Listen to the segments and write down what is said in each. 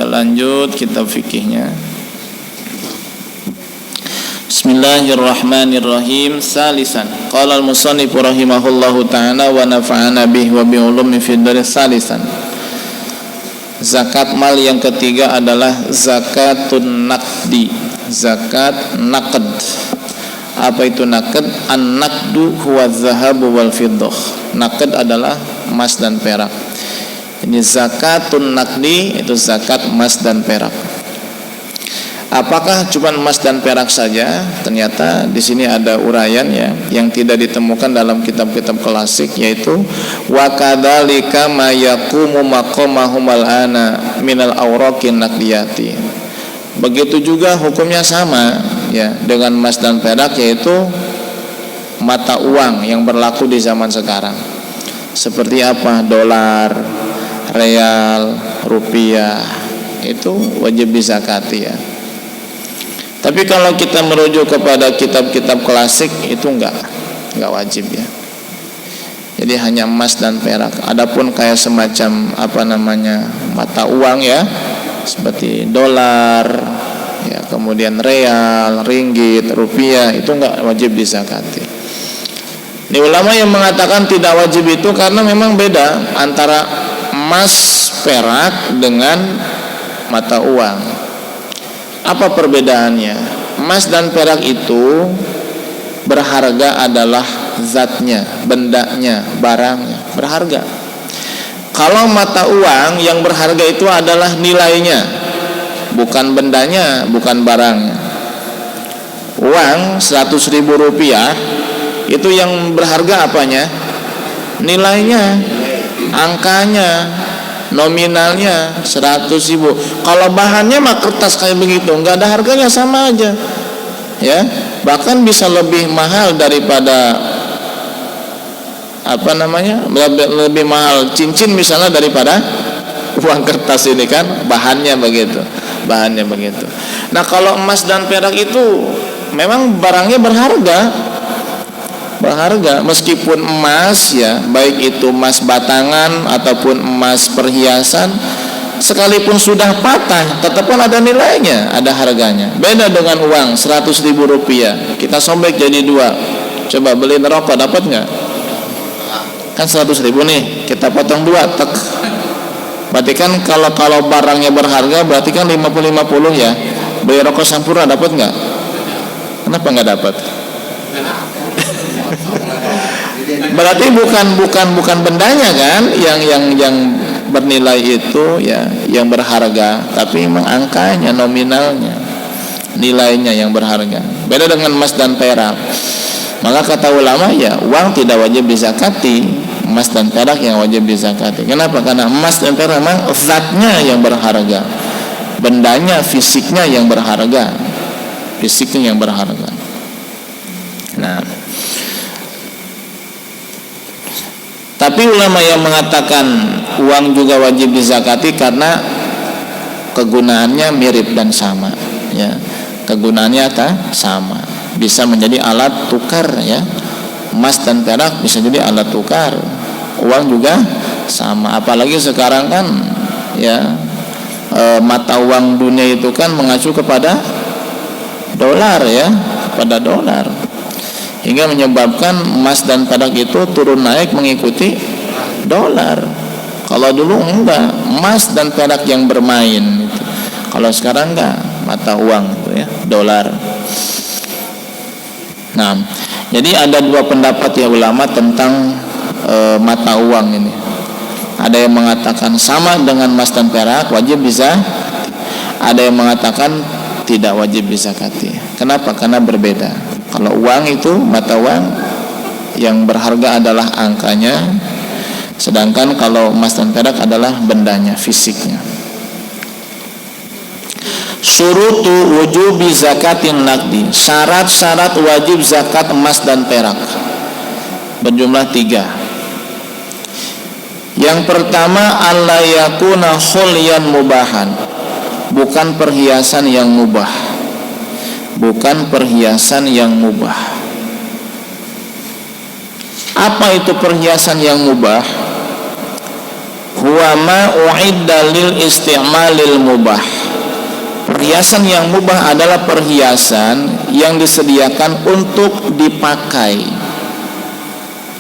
Kita lanjut kitab fikihnya. Bismillahirrahmanirrahim. Salisan. Qala al-musannif rahimahullahu ta'ala wa nafa'ana bihi wa bi ulumi fid daris. Salisan. Zakat mal yang ketiga adalah zakatun naqdi. Zakat naqd. Apa itu naqd? An-naqdu huwa adh-dhahabu wal fiddah. Naqd adalah emas dan perak. Ini zakatun naqdi, itu zakat emas dan perak. Apakah cuma emas dan perak saja? Ternyata di sini ada uraian ya, yang tidak ditemukan dalam kitab-kitab klasik, yaitu wa kadzalika ma yaqumu maqamahum al-ana minal awraqin naqdiyati. Begitu juga hukumnya sama ya dengan emas dan perak, yaitu mata uang yang berlaku di zaman sekarang. Seperti apa? Dolar, real, rupiah, itu wajib dizakati ya. Tapi kalau kita merujuk kepada kitab-kitab klasik, itu enggak wajib ya. Jadi hanya emas dan perak. Adapun kayak semacam mata uang ya, seperti dolar ya, kemudian real, ringgit, rupiah, itu enggak wajib dizakati. Ini ulama yang mengatakan tidak wajib itu karena memang beda antara emas perak dengan mata uang. Apa perbedaannya? Emas dan perak itu berharga adalah zatnya, bendanya, barangnya, berharga. Kalau mata uang yang berharga itu adalah nilainya, bukan bendanya, bukan barangnya. Uang 100.000 rupiah itu yang berharga apanya? Nilainya, angkanya, nominalnya 100.000. Kalau bahannya mah kertas kayak begitu, nggak ada harganya, sama aja ya. Bahkan bisa lebih mahal daripada lebih mahal cincin misalnya daripada uang kertas ini kan, bahannya begitu. Nah kalau emas dan perak itu memang barangnya berharga, meskipun emas ya, baik itu emas batangan ataupun emas perhiasan, sekalipun sudah patah tetap pun ada nilainya, ada harganya. Beda dengan uang 100.000 rupiah, kita sobek jadi 2, coba beliin rokok dapat nggak? Kan 100.000 nih, kita potong 2, tek. Berarti kan kalau barangnya berharga berarti kan 50-50 ya. Beli rokok Sampurna dapat nggak? Kenapa nggak dapat? Berarti bukan bendanya kan yang bernilai itu ya, yang berharga, tapi memang angkanya, nominalnya, nilainya yang berharga. Beda dengan emas dan perak. Maka kata ulama ya, uang tidak wajib dizakati, emas dan perak yang wajib dizakati. Kenapa? Karena emas dan perak memang zatnya yang berharga, bendanya, fisiknya yang berharga. Nah, tapi ulama yang mengatakan uang juga wajib dizakati karena kegunaannya mirip dan sama ya. Kegunaannya sama. Bisa menjadi alat tukar ya. Emas dan perak bisa jadi alat tukar. Uang juga sama. Apalagi sekarang kan ya, mata uang dunia itu kan mengacu kepada dolar ya, pada dolar. Hingga menyebabkan emas dan perak itu turun naik mengikuti dolar. Kalau dulu enggak, emas dan perak yang bermain gitu. Kalau sekarang enggak, mata uang itu ya, dolar. Nah, jadi ada 2 pendapat ya ulama tentang mata uang ini. Ada yang mengatakan sama dengan emas dan perak, wajib bisa. Ada yang mengatakan tidak wajib dizakati. Kenapa? Karena berbeda. Kalau uang itu, mata uang yang berharga adalah angkanya, sedangkan kalau emas dan perak adalah bendanya, fisiknya. Syurutu wujubi zakatin naqdi. Syarat-syarat wajib zakat emas dan perak berjumlah 3. Yang pertama, alla yakuna khulyan mubahan, bukan perhiasan yang mubah. Bukan perhiasan yang mubah. Apa itu perhiasan yang mubah? huwa ma u'idda lil isti'malil mubah. Perhiasan yang mubah adalah perhiasan yang disediakan untuk dipakai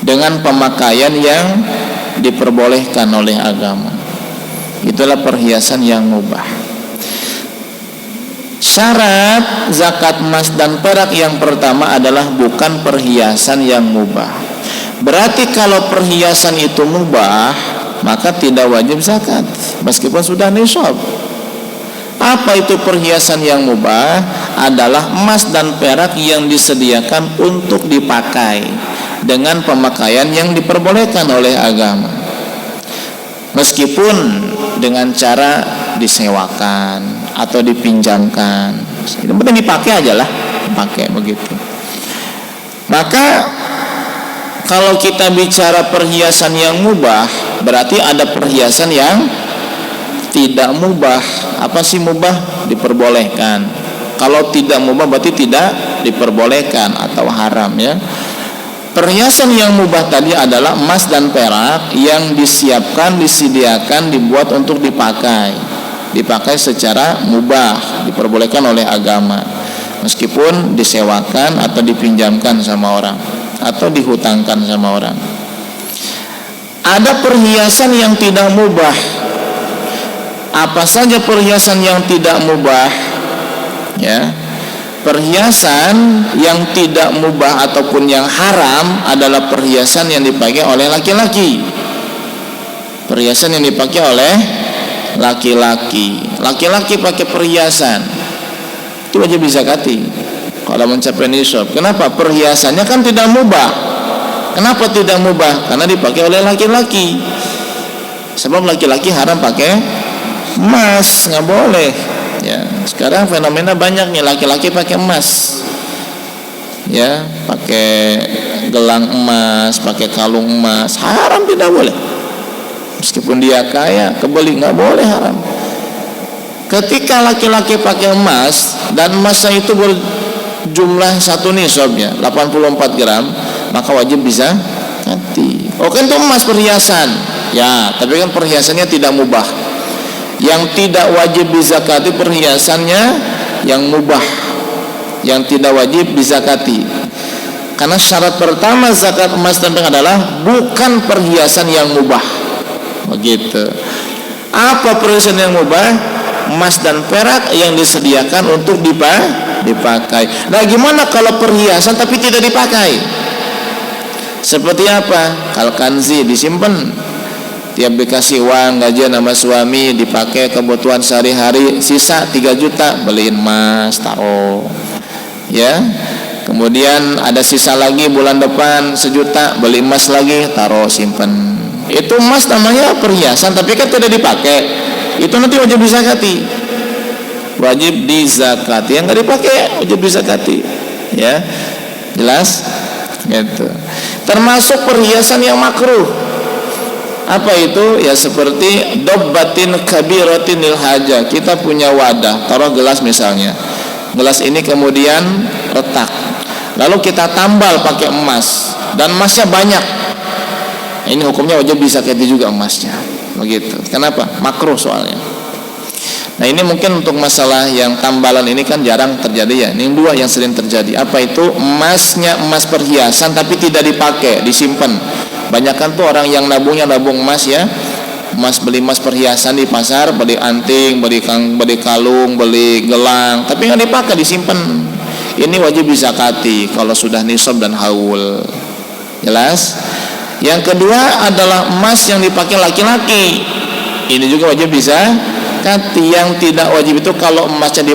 dengan pemakaian yang diperbolehkan oleh agama. Itulah perhiasan yang mubah. Syarat zakat emas dan perak yang pertama adalah bukan perhiasan yang mubah. Berarti kalau perhiasan itu mubah, maka tidak wajib zakat meskipun sudah nisab. Apa itu perhiasan yang mubah? Adalah emas dan perak yang disediakan untuk dipakai dengan pemakaian yang diperbolehkan oleh agama, meskipun dengan cara disewakan atau dipinjamkan. Yang penting dipakai aja lah, pakai begitu. Maka kalau kita bicara perhiasan yang mubah, berarti ada perhiasan yang tidak mubah. Apa sih mubah? Diperbolehkan. Kalau tidak mubah berarti tidak diperbolehkan atau haram, ya. Perhiasan yang mubah tadi adalah emas dan perak yang disiapkan, disediakan, dibuat untuk dipakai secara mubah, diperbolehkan oleh agama, meskipun disewakan atau dipinjamkan sama orang atau dihutangkan sama orang. Ada perhiasan yang tidak mubah. Apa saja perhiasan yang tidak mubah? Ya, perhiasan yang tidak mubah ataupun yang haram adalah perhiasan yang dipakai oleh laki-laki. Perhiasan yang dipakai oleh laki-laki. Laki-laki pakai perhiasan, itu wajib dizakati kalau mencapai nisab. Kenapa? Perhiasannya kan tidak mubah. Kenapa tidak mubah? Karena dipakai oleh laki-laki. Sebab laki-laki haram pakai emas, nggak boleh. Ya, sekarang fenomena banyak nih, laki-laki pakai emas, ya, pakai gelang emas, pakai kalung emas, haram, tidak boleh. Meskipun dia kaya, kebeli, nggak boleh, haram. Ketika laki-laki pakai emas dan emasnya itu berjumlah satu nisabnya 84 gram, maka wajib bisa ganti. Oke, itu emas perhiasan, ya, tapi kan perhiasannya tidak mubah. Yang tidak wajib dizakati perhiasannya yang mubah, yang tidak wajib dizakati. Karena syarat pertama zakat emas dan perak adalah bukan perhiasan yang mubah. Begitu. Apa perhiasan yang mubah? Emas dan perak yang disediakan untuk dipakai. Nah, gimana kalau perhiasan tapi tidak dipakai? Seperti apa? Kalkanzi, disimpan. Tiap dikasih uang gajian sama suami, dipakai kebutuhan sehari-hari, sisa 3 juta beliin emas, taruh, ya. Kemudian ada sisa lagi bulan depan 1 juta, beli emas lagi, taruh, simpen. Itu emas namanya perhiasan, tapi kan tidak dipakai. Itu nanti wajib dizakati. Wajib dizakati. Yang nggak dipakai wajib dizakati, ya. Jelas? Gitu. Termasuk perhiasan yang makruh. Apa itu? Ya seperti dobbatin kabiratin lil haja. Kita punya wadah, taruh gelas misalnya. Gelas ini kemudian retak, lalu kita tambal pakai emas dan emasnya banyak. Ini hukumnya wajib dizakati juga emasnya. Begitu. Kenapa? Makruh soalnya. Nah, ini mungkin untuk masalah yang tambalan ini kan jarang terjadi, ya. Ini 2 yang sering terjadi. Apa itu? Emasnya emas perhiasan tapi tidak dipakai, disimpan. Banyakan tuh orang yang nabung emas, ya. Beli emas perhiasan di pasar, beli anting, beli kalung, beli gelang, tapi nggak dipakai, disimpan. Ini wajib dizakati kalau sudah nisab dan haul. Jelas? Yang kedua adalah emas yang dipakai laki-laki. Ini juga wajib dizakati. Yang tidak wajib itu kalau emasnya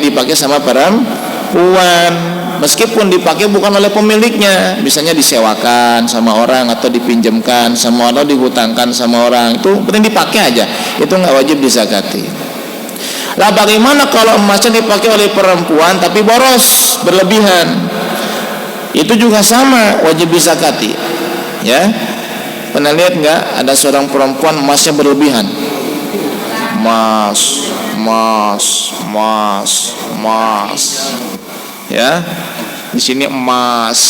dipakai sama perempuan. Meskipun dipakai bukan oleh pemiliknya, misalnya disewakan sama orang atau dipinjamkan sama orang, dihutangkan sama orang, itu penting dipakai aja, itu nggak wajib dizakati. Lah bagaimana kalau emasnya dipakai oleh perempuan tapi boros, berlebihan? Itu juga sama, wajib dizakati, ya. Pernah lihat nggak ada seorang perempuan emasnya berlebihan? Emas, ya, di sini emas,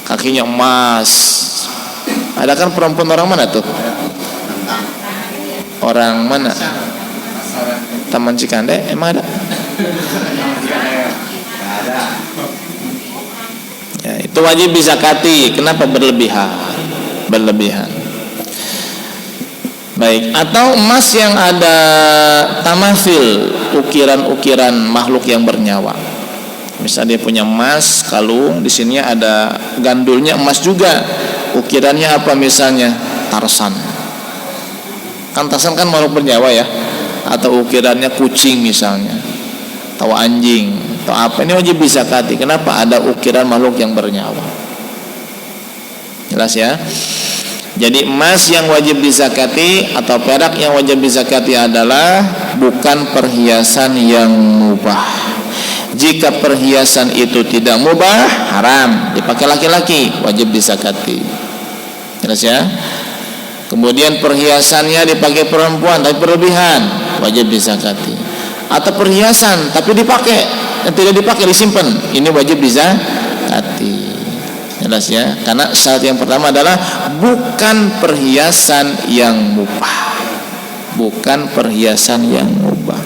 kakinya emas. Ada kan perempuan orang mana tuh? Orang mana? Taman Cikande emang ada? Ya, itu wajib dizakati. Kenapa berlebihan? Baik, atau emas yang ada tamafil, ukiran-ukiran makhluk yang bernyawa. Misal dia punya emas kalung, di sini ada gandulnya emas juga. Ukirannya apa misalnya? Tarsan. Kan tarsan kan makhluk bernyawa ya. Atau ukirannya kucing misalnya, atau anjing, atau apa. Ini wajib dizakati. Kenapa? Ada ukiran makhluk yang bernyawa. Jelas ya? Jadi emas yang wajib dizakati atau perak yang wajib dizakati adalah bukan perhiasan yang mubah. Jika perhiasan itu tidak mubah, haram dipakai laki-laki, wajib dizakati. Jelas ya? Kemudian perhiasannya dipakai perempuan tapi berlebihan, wajib dizakati. Atau perhiasan tapi dipakai dan tidak dipakai disimpan, ini wajib dizakati. Jelas ya? Karena syarat yang pertama adalah bukan perhiasan yang mubah. Bukan perhiasan yang mubah.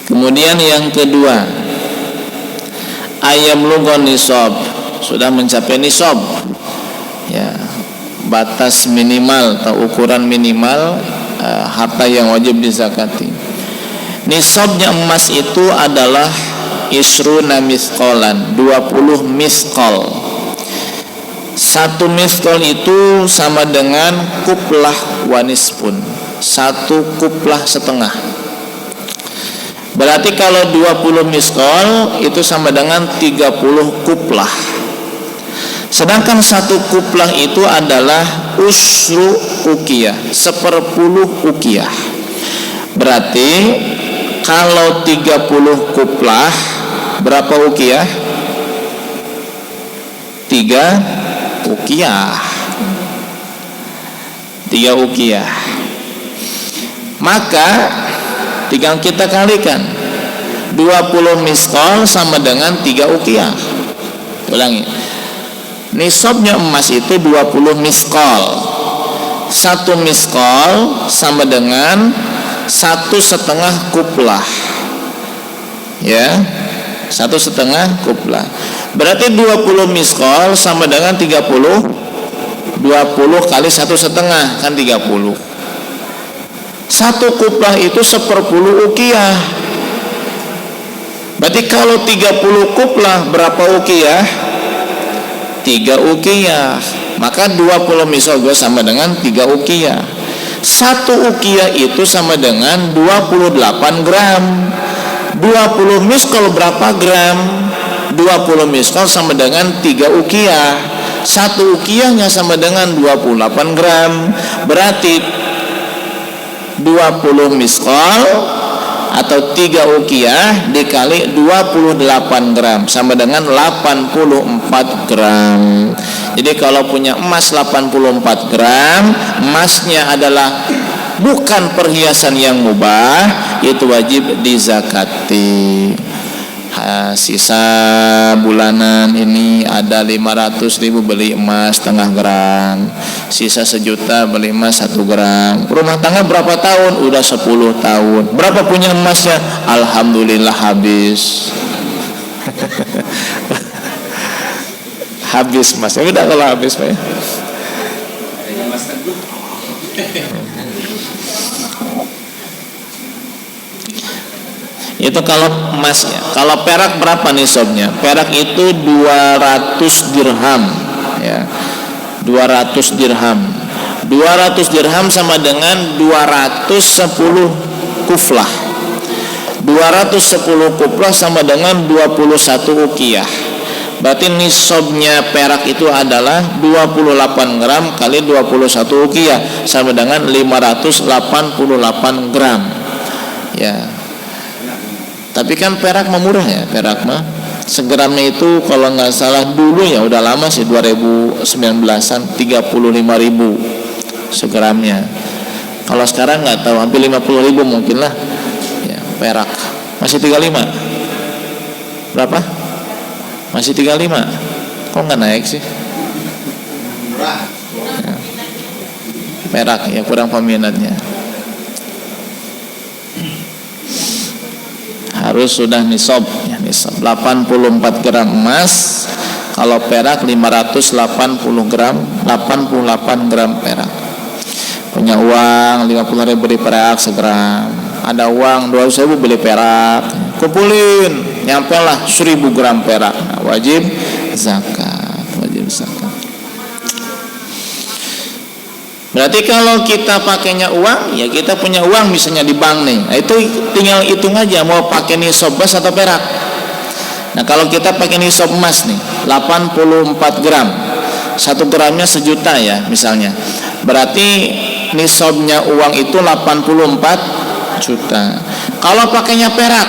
Kemudian yang kedua, ayam lugon nisab, sudah mencapai nisab. Ya, batas minimal atau ukuran minimal harta yang wajib dizakati. Nisabnya emas itu adalah isruna misqalan, 20 misqal. Satu misqal itu sama dengan kuplah wanispun, 1 kuplah setengah. Berarti kalau 20 misqal itu sama dengan 30 kuplah. Sedangkan 1 kuplah itu adalah usru ukiyah, 10 ukiyah. Berarti kalau 30 kuplah berapa ukiyah? 3 ukiyah. 3 ukiyah. Maka tinggal kita kalikan, 20 misqal sama dengan 3 ukiyah. Ulangi, nisabnya emas itu 20 misqal. 1 misqal sama dengan 1,5 kuplah. Ya, 1,5 kuplah. Berarti 20 misqal sama dengan 30. 20 kali 1,5 kan 30. 1 kuplah itu 10 ukiyah. Berarti kalau 30 kuplah berapa ukiyah? 3 ukiyah. Maka 20 misqal sama dengan 3 ukiyah. 1 ukiyah itu sama dengan 28 gram. 20 misqal berapa gram? 20 misqal sama dengan 3 ukiyah. 1 ukiyahnya sama dengan 28 gram. Berarti 20 misqal atau 3 ukiyah dikali 28 gram sama dengan 84 gram. Jadi kalau punya emas 84 gram, emasnya adalah bukan perhiasan yang mubah, itu wajib dizakati. Sisa bulanan ini ada 500.000 beli emas setengah gram, sisa 1 juta beli emas 1 gram. Rumah tangga berapa tahun? Udah 10 tahun. Berapa punya emasnya? Alhamdulillah habis. Habis mas, ya udah kalau habis pak ya. Itu kalau emasnya. Kalau perak berapa nisabnya? Perak itu 200 dirham ya. 200 dirham. 200 dirham sama dengan 210 kuflah. 210 kuflah sama dengan 21 ukiyah. Berarti nisabnya perak itu adalah 28 gram kali 21 ukiyah sama dengan 588 gram. Ya. Tapi kan perak mah murah ya, perak mah. Segramnya itu kalau nggak salah dulu ya udah lama sih 2019-an 35.000 segramnya. Kalau sekarang nggak tahu, hampir 50.000 mungkin lah. Ya, perak masih 35. Berapa? Masih 35. Kok nggak naik sih? Ya. Perak ya, kurang peminatnya. Harus sudah nisab ya, nisab 84 gram emas. Kalau perak 580 gram, 88 gram perak. Punya uang 50.000 beli perak segram. Ada uang 200.000 beli perak. Kumpulin, nyampe lah 1.000 gram perak. Nah, wajib zakat, wajib zakat. Berarti kalau kita pakainya uang, ya kita punya uang misalnya di bank nih. Nah, itu tinggal hitung aja mau pakai nisab emas atau perak. Nah, kalau kita pakai nisab emas nih, 84 gram. 1 gramnya 1 juta ya misalnya. Berarti nisabnya uang itu 84 juta. Kalau pakainya perak,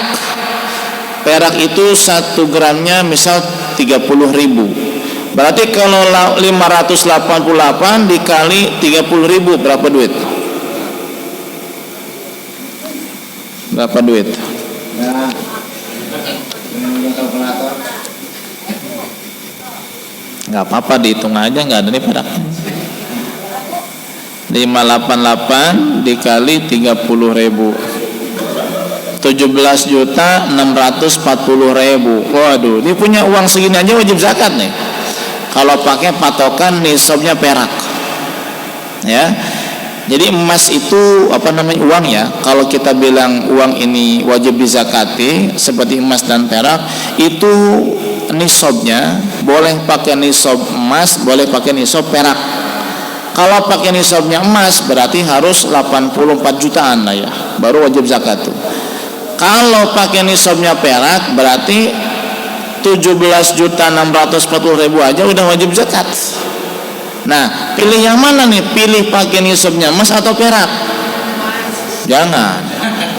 perak itu 1 gramnya misal 30.000. Berarti kalau 588 dikali 30.000 berapa duit? Berapa duit? Ya. Nggak apa-apa, dihitung aja, nggak ada nih perak. 588 dikali 30.000, 17.640.000. Waduh, ini punya uang segini aja wajib zakat nih. Kalau pakai patokan nisabnya perak, ya. Jadi emas itu apa namanya, uang ya. Kalau kita bilang uang ini wajib dizakati seperti emas dan perak, itu nisabnya boleh pakai nisab emas, boleh pakai nisab perak. Kalau pakai nisabnya emas berarti harus 84 jutaan lah ya, baru wajib zakat tuh. Kalau pakai nisabnya perak berarti 17.640.000 aja udah wajib zakat. Nah, pilih yang mana nih? Pilih pakai nisabnya emas atau perak? Jangan.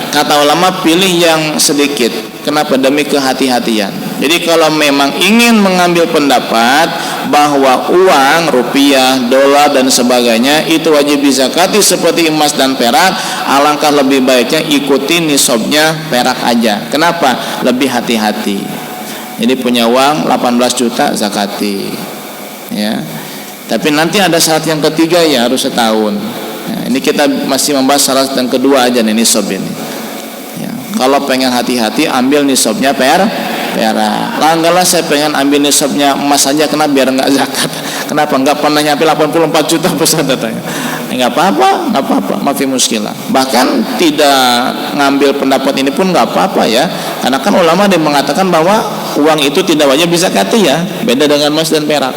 Kata ulama pilih yang sedikit. Kenapa? Demi kehati-hatian. Jadi kalau memang ingin mengambil pendapat bahwa uang, rupiah, dolar dan sebagainya itu wajib dizakati seperti emas dan perak, alangkah lebih baiknya ikuti nisabnya perak aja. Kenapa? Lebih hati-hati. Jadi punya uang 18 juta zakati, ya. Tapi nanti ada syarat yang ketiga ya, harus setahun. Ya, ini kita masih membahas syarat yang kedua aja nih, nisab ini. Ya, kalau pengen hati-hati ambil nisabnya perak. Langgalah saya pengen ambil nisabnya emas aja, kenapa biar nggak zakat? Kenapa nggak pernah nyampe 84 juta pesan datanya? Nggak apa-apa, mafi muskilah. Bahkan tidak ngambil pendapat ini pun nggak apa-apa ya, karena kan ulama dia mengatakan bahwa uang itu tidak wajib dizakati ya, beda dengan emas dan perak.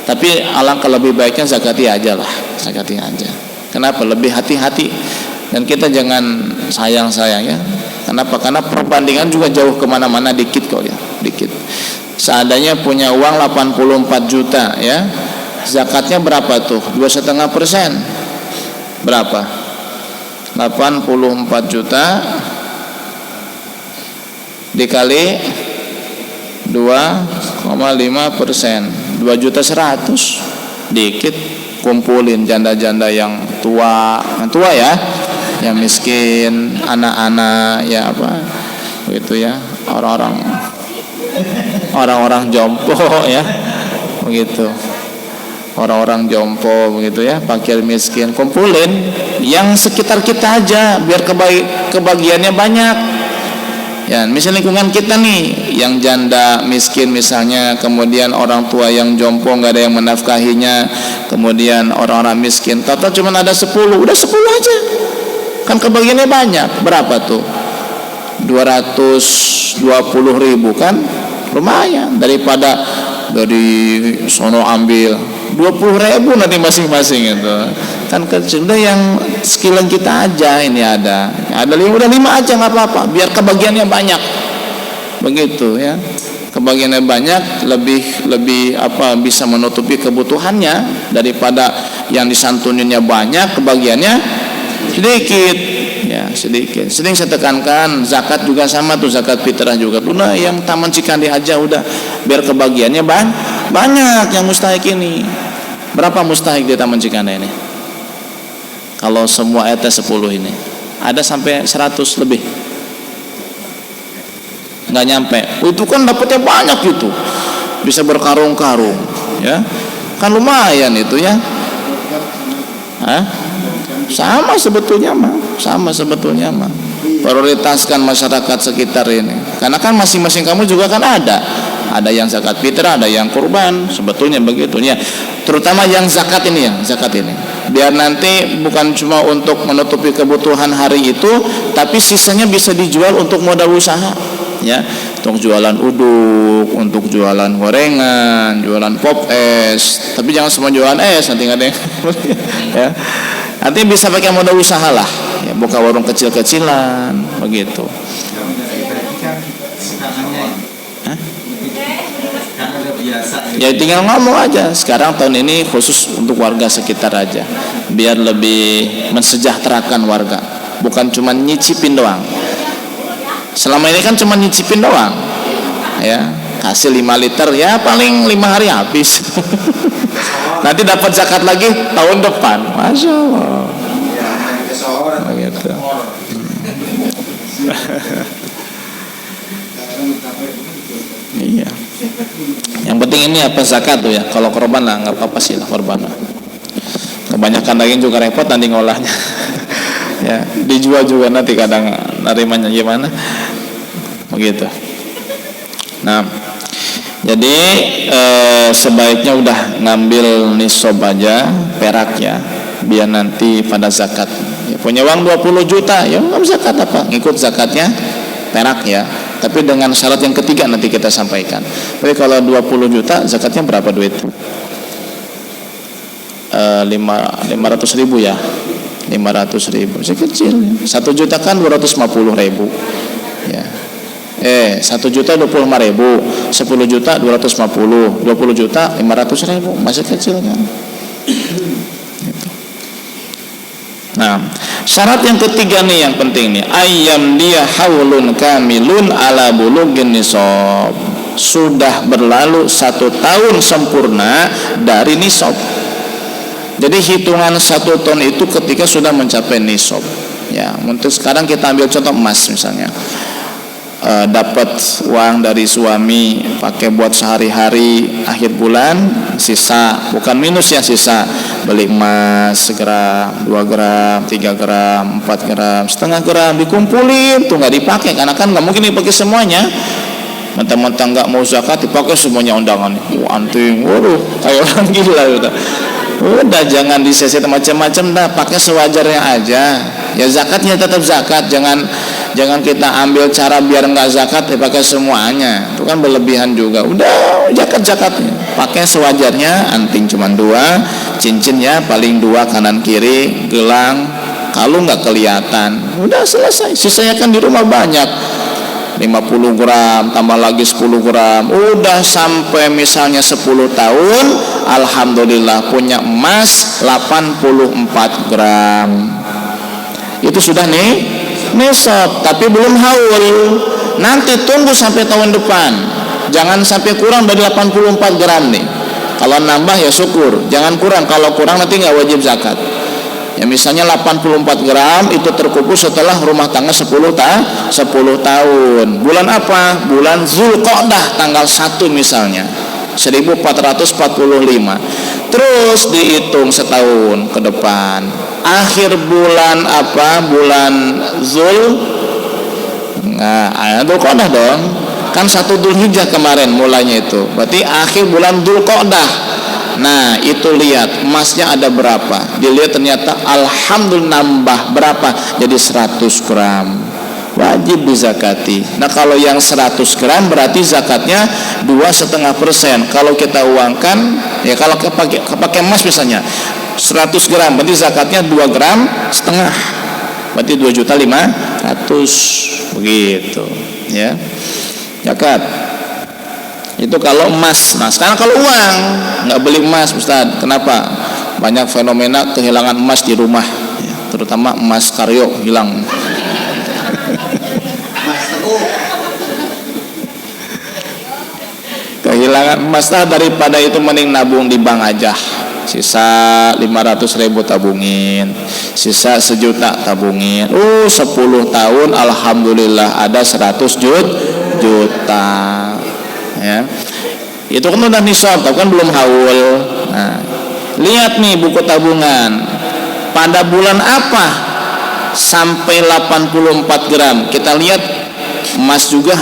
Tapi alangkah lebih baiknya zakati aja lah, zakati aja. Kenapa? Lebih hati-hati, dan kita jangan sayang-sayang ya. Kenapa? Karena perbandingan juga jauh kemana-mana, dikit kok ya, dikit. Seadanya punya uang 84 juta ya, zakatnya berapa tuh? 2,5%. Berapa? 84 juta dikali 2,5%, 2.100.000. Dikit. Kumpulin janda-janda yang tua ya, yang miskin, anak-anak ya apa begitu ya, orang-orang jompo ya begitu, orang-orang jompo begitu ya, fakir miskin, kumpulin yang sekitar kita aja biar kebagiannya banyak ya. Misalnya lingkungan kita nih yang janda miskin misalnya, kemudian orang tua yang jompo nggak ada yang menafkahinya, kemudian orang-orang miskin total cuma ada 10, udah 10 aja kan kebagiannya banyak. Berapa tuh? 220.000 kan, lumayan. Daripada dari sono ambil 20.000 nanti masing-masing itu kan kecil. Udah yang sekalian kita aja, ini ada 5 aja nggak apa-apa, biar kebagiannya banyak begitu ya. Kebagiannya banyak, lebih apa, bisa menutupi kebutuhannya daripada yang disantuninnya banyak, kebagiannya sedikit ya, sedikit. Sering saya tekankan, zakat juga sama tuh, zakat fitrah juga. Udah yang Taman Cikandi aja udah, biar kebagiannya banyak. Yang mustahik ini berapa mustahik di Taman Cikandi ini? Kalau semua ET 10 ini ada sampai 100 lebih, nggak nyampe. Itu kan dapatnya banyak gitu. bisa berkarung-karung, ya kan lumayan itu ya. Hah? Sama sebetulnya mah, prioritaskan masyarakat sekitar ini, karena kan masing-masing kamu juga kan ada yang zakat fitrah, ada yang kurban, sebetulnya begitu ya. Terutama yang zakat ini, biar nanti bukan cuma untuk menutupi kebutuhan hari itu, tapi sisanya bisa dijual untuk modal usaha, ya, untuk jualan uduk, untuk jualan gorengan, jualan pop es. Tapi jangan semua jualan es, nanti nggak ada yang ya. Nanti bisa pakai modal usaha lah, ya, buka warung kecil-kecilan, begitu. Ya tinggal ngomong aja. Sekarang tahun ini khusus untuk warga sekitar aja, biar lebih mensejahterakan warga, bukan cuma nyicipin doang. Selama ini kan cuma nyicipin doang, ya, kasih 5 liter, ya paling 5 hari habis. Nanti dapat zakat lagi tahun depan, masya Allah. Gitu. Iya. Yang penting ini apa, zakat tuh ya. Kalau korban lah nggak apa-apa sih lah, korban lah. Kebanyakan daging juga repot nanti ngolahnya. Ya, dijual juga nanti kadang narimanya gimana, begitu. Nah, jadi sebaiknya udah ngambil nisab aja, perak ya, biar nanti pada zakat. Ya, punya uang 20 juta, ya nggak zakat apa, ngikut zakatnya perak ya. Tapi dengan syarat yang ketiga nanti kita sampaikan. Jadi kalau 20 juta zakatnya berapa duit? 500 ribu ya. 500 ribu, kecil. 1 juta kan 250 ribu. Ya. 1 juta 25 ribu, 10 juta 250, 20 juta 500 ribu, masih kecil kan? Gitu. Nah, syarat yang ketiga nih yang penting nih, ayyam dia haulun kamilun ala bulugin nisab, sudah berlalu 1 tahun sempurna dari nisab. Jadi hitungan 1 tahun itu ketika sudah mencapai nisab. Ya, untuk sekarang kita ambil contoh emas misalnya. Dapat uang dari suami pakai buat sehari-hari, akhir bulan sisa, bukan minus ya, sisa beli emas segram, 2 gram, 3 gram, 4 gram, setengah gram, dikumpulin tuh nggak dipakai, karena kan nggak mungkin dipakai semuanya. Mentang-mentang nggak mau zakat dipakai semuanya undangan. Anting, waduh, kayak orang gila udah. Udah jangan diseset macam-macam, dah pakai sewajarnya aja. Ya zakatnya tetap zakat, jangan kita ambil cara biar nggak zakat dipakai semuanya, itu kan berlebihan juga. Udah zakatnya pakai sewajarnya. Anting cuma 2, cincinnya paling 2 kanan kiri, gelang, kalung nggak kelihatan, udah selesai. Sisanya kan di rumah banyak, 50 gram tambah lagi 10 gram, udah sampai misalnya 10 tahun, alhamdulillah punya emas 84 gram. Itu sudah nih nisab, tapi belum haul. Nanti tunggu sampai tahun depan, jangan sampai kurang dari 84 gram nih. Kalau nambah ya syukur, jangan kurang. Kalau kurang nanti nggak wajib zakat. Ya misalnya 84 gram itu terkumpul setelah rumah tangga 10 tahun. Bulan apa? Bulan Zulqa'dah tanggal 1 misalnya, 1445. Terus dihitung setahun ke depan. Akhir bulan apa? Bulan Zulqa'dah dong. Kan 1 Dzulhijjah kemarin mulainya itu. Berarti akhir bulan Zulqa'dah. Nah itu lihat emasnya ada berapa, dilihat ternyata alhamdulillah nambah berapa, jadi 100 gram, wajib dizakati. Nah kalau yang 100 gram berarti zakatnya 2,5%. Kalau kita uangkan, ya kalau pakai emas misalnya 100 gram berarti zakatnya 2,5 gram, berarti 2.500.000 begitu ya zakat. Itu kalau emas. Nah sekarang kalau uang, nggak beli emas Ustaz. Kenapa? Banyak fenomena kehilangan emas di rumah ya, terutama emas karyo hilang. Kehilangan emas, daripada itu mending nabung di bank aja. Sisa 500.000 tabungin, sisa 1 juta tabungin. 10 tahun alhamdulillah ada 100 juta. Ya. Itu kan udah nisab, tapi kan belum haul. Nah, lihat nih buku tabungan. Pada bulan apa sampai 84 gram? Kita lihat emas juga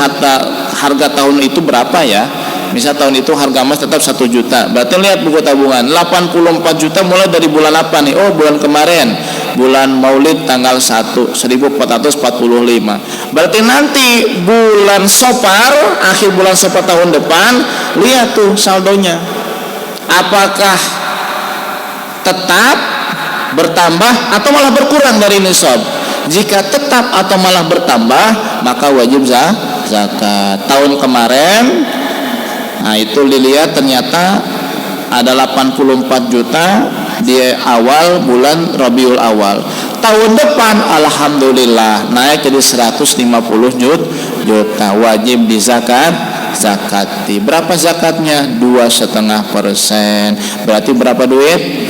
harga tahun itu berapa ya? Misal tahun itu harga emas tetap 1 juta. Berarti lihat buku tabungan 84 juta mulai dari bulan apa nih? Oh, bulan kemarin, bulan Maulid tanggal 1 1445. Berarti nanti bulan Safar, akhir bulan Safar tahun depan, lihat tuh saldonya. Apakah tetap bertambah atau malah berkurang dari nisab? Jika tetap atau malah bertambah, maka wajib zakat. Tahun kemarin, nah itu dilihat ternyata ada 84 juta di awal bulan Rabiul Awal. Tahun depan alhamdulillah naik jadi 150 juta, wajib zakati. Berapa zakatnya? 2,5%. Berarti berapa duit?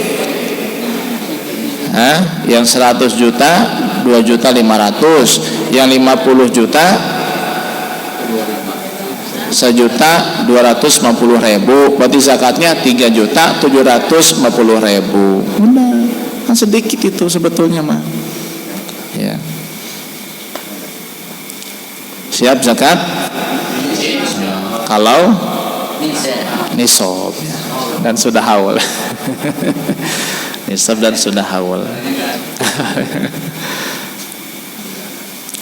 Yang 100 juta 2.500.000, yang 50 juta 1.250.000. Berarti zakatnya 3.750.000. Udah, kan sedikit itu sebetulnya mah. Ya. Siap zakat? Kalau nisab dan sudah haul. Nisab dan sudah haul.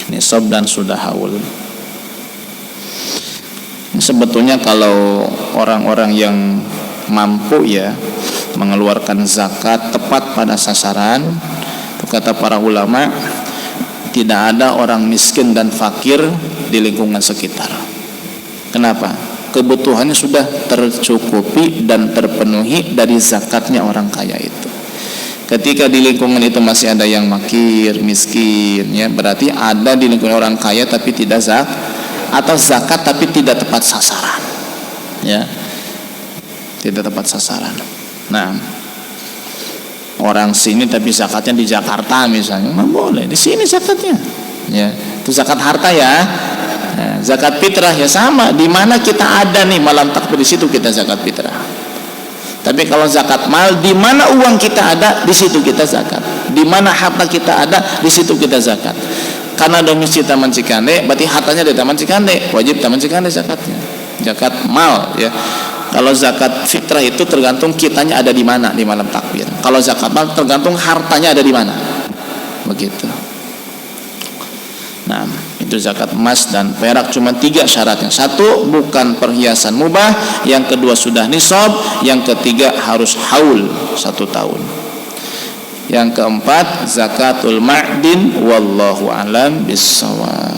Nisab dan sudah haul. Sebetulnya kalau orang-orang yang mampu ya mengeluarkan zakat tepat pada sasaran, kata para ulama, tidak ada orang miskin dan fakir di lingkungan sekitar. Kenapa? Kebutuhannya sudah tercukupi dan terpenuhi dari zakatnya orang kaya itu. Ketika di lingkungan itu masih ada yang makir, miskin, ya berarti ada di lingkungan orang kaya tapi tidak atau zakat tapi tidak tepat sasaran, ya, tidak tepat sasaran. Nah, orang sini tapi zakatnya di Jakarta misalnya, nggak boleh. Di sini zakatnya, ya, itu zakat harta ya. Nah, zakat fitrah ya sama. Di mana kita ada nih malam takbir, di situ kita zakat fitrah. Tapi kalau zakat mal, di mana uang kita ada, di situ kita zakat. Di mana harta kita ada, di situ kita zakat. Karena domisili Taman Cikande, berarti hartanya di Taman Cikande, wajib Taman Cikande zakatnya. Zakat mal, ya. Kalau zakat fitrah itu tergantung kitanya ada di mana di malam takbir. Kalau zakat mal tergantung hartanya ada di mana. Begitu. Nah, itu zakat emas dan perak cuma 3 syaratnya. 1, bukan perhiasan mubah. Yang kedua sudah nisab. Yang ketiga harus haul 1 tahun. Yang keempat zakatul ma'din, wallahu alam bissawab.